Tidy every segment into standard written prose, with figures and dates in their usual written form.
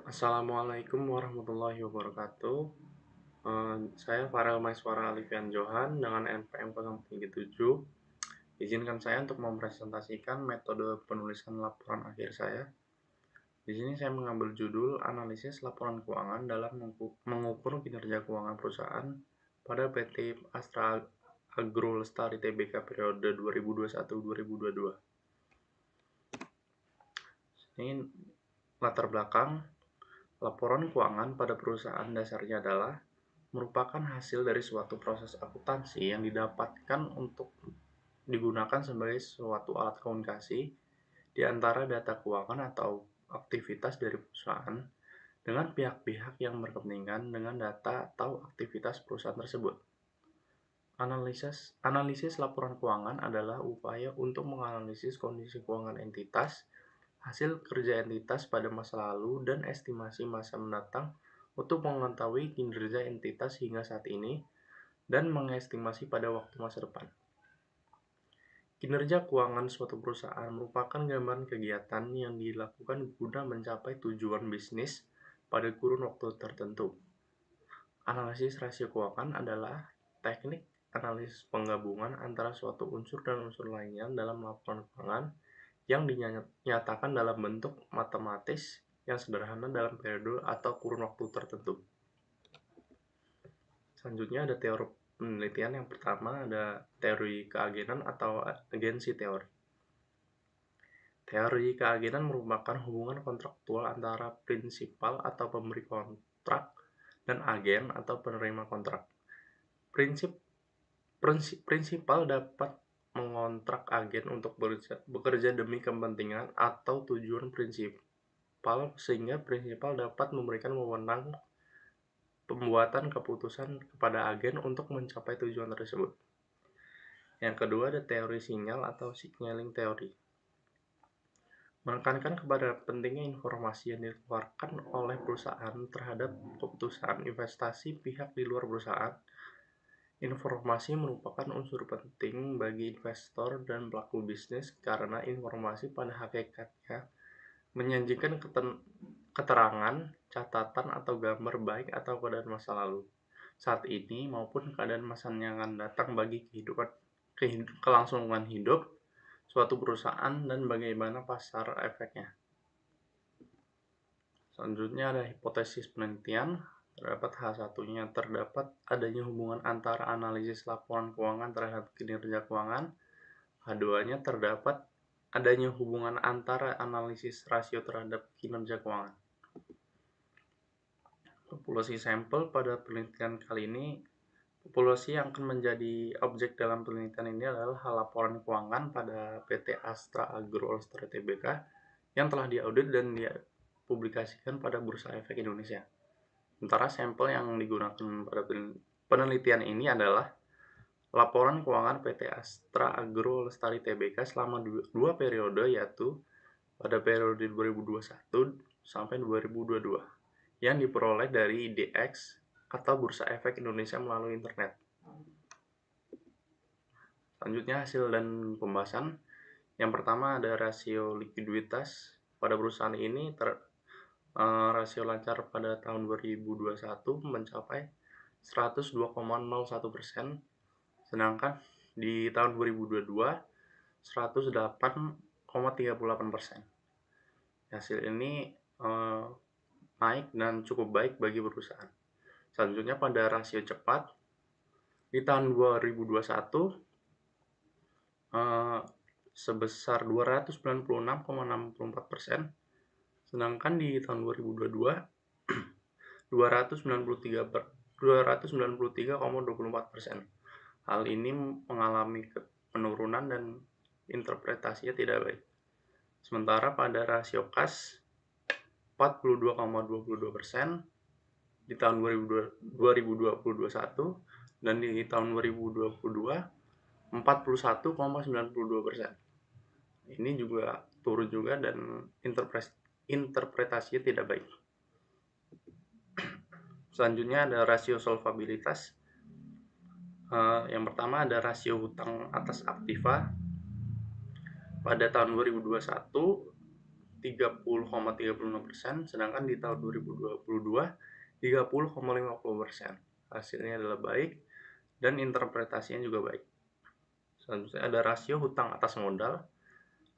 Assalamualaikum warahmatullahi wabarakatuh. Saya Farel Maiswara Alifian Johan dengan NPM 037. Izinkan saya untuk mempresentasikan metode penulisan laporan akhir saya. Di sini saya mengambil judul analisis laporan keuangan dalam mengukur kinerja keuangan perusahaan pada PT Astra Agro Lestari Tbk periode 2021-2022. Ini latar belakang. Laporan keuangan pada perusahaan dasarnya adalah merupakan hasil dari suatu proses akuntansi yang didapatkan untuk digunakan sebagai suatu alat komunikasi di antara data keuangan atau aktivitas dari perusahaan dengan pihak-pihak yang berkepentingan dengan data atau aktivitas perusahaan tersebut. Analisis laporan keuangan adalah upaya untuk menganalisis kondisi keuangan entitas, hasil kerja entitas pada masa lalu, dan estimasi masa mendatang untuk mengetahui kinerja entitas hingga saat ini dan mengestimasi pada waktu masa depan. Kinerja keuangan suatu perusahaan merupakan gambaran kegiatan yang dilakukan guna mencapai tujuan bisnis pada kurun waktu tertentu. Analisis rasio keuangan adalah teknik analisis penggabungan antara suatu unsur dan unsur lainnya dalam laporan keuangan yang dinyatakan dalam bentuk matematis yang sederhana dalam periode atau kurun waktu tertentu. Selanjutnya ada teori penelitian. Yang pertama ada teori keagenan atau agensi teori. Teori keagenan merupakan hubungan kontraktual antara prinsipal atau pemberi kontrak dan agen atau penerima kontrak. Prinsipal dapat mengontrak agen untuk bekerja demi kepentingan atau tujuan prinsipal, sehingga prinsipal dapat memberikan wewenang pembuatan keputusan kepada agen untuk mencapai tujuan tersebut. Yang kedua ada teori sinyal atau signaling theory. Menekankan kepada pentingnya informasi yang dikeluarkan oleh perusahaan terhadap keputusan investasi pihak di luar perusahaan. Informasi merupakan unsur penting bagi investor dan pelaku bisnis karena informasi pada hakikatnya menyajikan keterangan, catatan, atau gambar baik atau keadaan masa lalu, saat ini maupun keadaan masa yang akan datang bagi kelangsungan hidup suatu perusahaan dan bagaimana pasar efeknya. Selanjutnya ada hipotesis penelitian. Terdapat H1-nya terdapat adanya hubungan antara analisis laporan keuangan terhadap kinerja keuangan. H2-nya terdapat adanya hubungan antara analisis rasio terhadap kinerja keuangan. Populasi sampel pada penelitian kali ini, populasi yang akan menjadi objek dalam penelitian ini adalah laporan keuangan pada PT Astra Agro Lestari Tbk yang telah diaudit dan dipublikasikan pada Bursa Efek Indonesia. Sementara sampel yang digunakan pada penelitian ini adalah laporan keuangan PT Astra Agro Lestari Tbk selama dua periode, yaitu pada periode 2021 sampai 2022 yang diperoleh dari IDX atau Bursa Efek Indonesia melalui internet. Selanjutnya hasil dan pembahasan. Yang pertama ada rasio likuiditas pada perusahaan ini. Rasio lancar pada tahun 2021 mencapai 102,01%, sedangkan di tahun 2022 108,38%. Hasil ini naik dan cukup baik bagi perusahaan. Selanjutnya pada rasio cepat di tahun 2021 sebesar 296,64%, sedangkan di tahun 2022 293,24%. Hal ini mengalami penurunan dan interpretasinya tidak baik. Sementara pada rasio kas 42,22% di tahun 2021 dan di tahun 2022 41,92%. Ini juga turun juga dan interpretasinya tidak baik. Selanjutnya ada rasio solvabilitas. Yang pertama ada rasio hutang atas aktiva. Pada tahun 2021 30,36%, sedangkan di tahun 2022 30,50%. Hasilnya adalah baik dan interpretasinya juga baik. Selanjutnya ada rasio hutang atas modal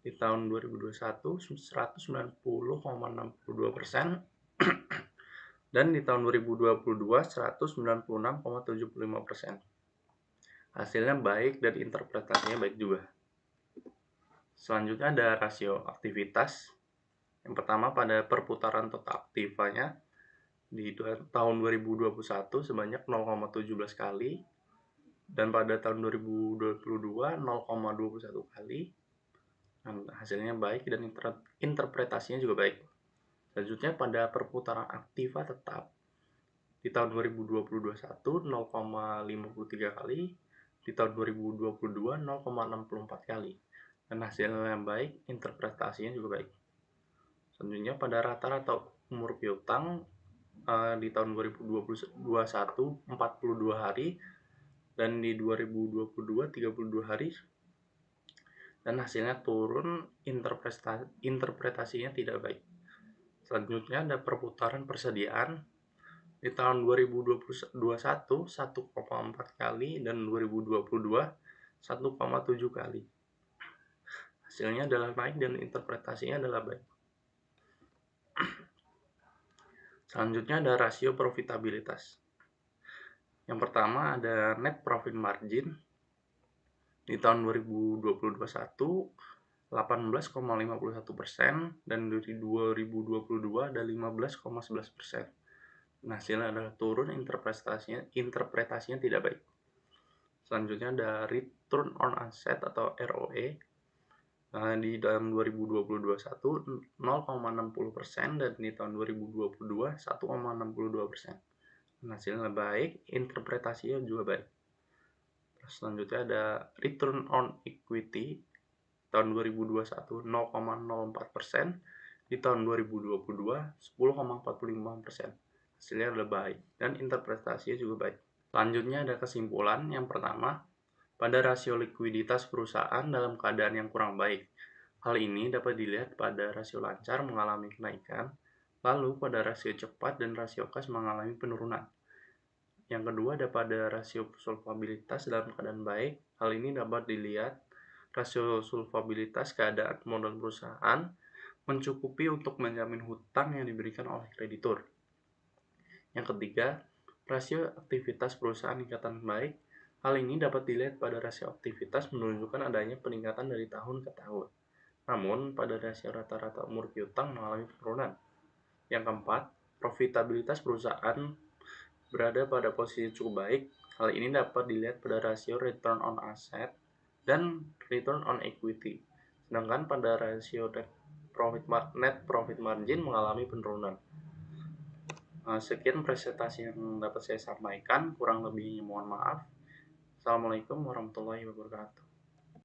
di tahun 2021 190,62% dan di tahun 2022 196,75%. Hasilnya baik dan interpretasinya baik juga. Selanjutnya ada rasio aktivitas. Yang pertama pada perputaran total aktifanya di tahun 2021 sebanyak 0,17 kali dan pada tahun 2022 0,21 kali. Hasilnya baik dan interpretasinya juga baik. Selanjutnya pada perputaran aktiva tetap di tahun 2021 0,53 kali, di tahun 2022 0,64 kali. Dan hasilnya baik, interpretasinya juga baik. Selanjutnya pada rata-rata umur piutang di tahun 2021 42 hari dan di 2022 32 hari, dan hasilnya turun, interpretasinya tidak baik. Selanjutnya ada perputaran persediaan di tahun 2021 1,4 kali dan 2022 1,7 kali. Hasilnya adalah baik dan interpretasinya adalah baik. Selanjutnya ada rasio profitabilitas. Yang pertama ada net profit margin di tahun 2021 18,51% dan di 2022 ada 15,11%. Nah, hasilnya adalah turun, interpretasinya tidak baik. Selanjutnya ada return on asset atau ROE. Di tahun 2021 0,60% dan di tahun 2022 1,62%. Hasilnya baik, interpretasinya juga baik. Selanjutnya ada return on equity tahun 2021 0,04%, di tahun 2022 10,45%. Hasilnya adalah baik dan interpretasinya juga baik. Selanjutnya ada kesimpulan. Yang pertama, pada rasio likuiditas perusahaan dalam keadaan yang kurang baik. Hal ini dapat dilihat pada rasio lancar mengalami kenaikan, lalu pada rasio cepat dan rasio kas mengalami penurunan. Yang kedua ada pada rasio solvabilitas dalam keadaan baik. Hal ini dapat dilihat rasio solvabilitas keadaan modal perusahaan mencukupi untuk menjamin hutang yang diberikan oleh kreditur. Yang ketiga, rasio aktivitas perusahaan ikatan baik. Hal ini dapat dilihat pada rasio aktivitas menunjukkan adanya peningkatan dari tahun ke tahun. Namun, pada rasio rata-rata umur piutang mengalami penurunan. Yang keempat, profitabilitas perusahaan berada pada posisi cukup baik. Hal ini dapat dilihat pada rasio return on asset dan return on equity. Sedangkan pada rasio net profit margin mengalami penurunan. Sekian presentasi yang dapat saya sampaikan, kurang lebihnya mohon maaf. Assalamualaikum warahmatullahi wabarakatuh.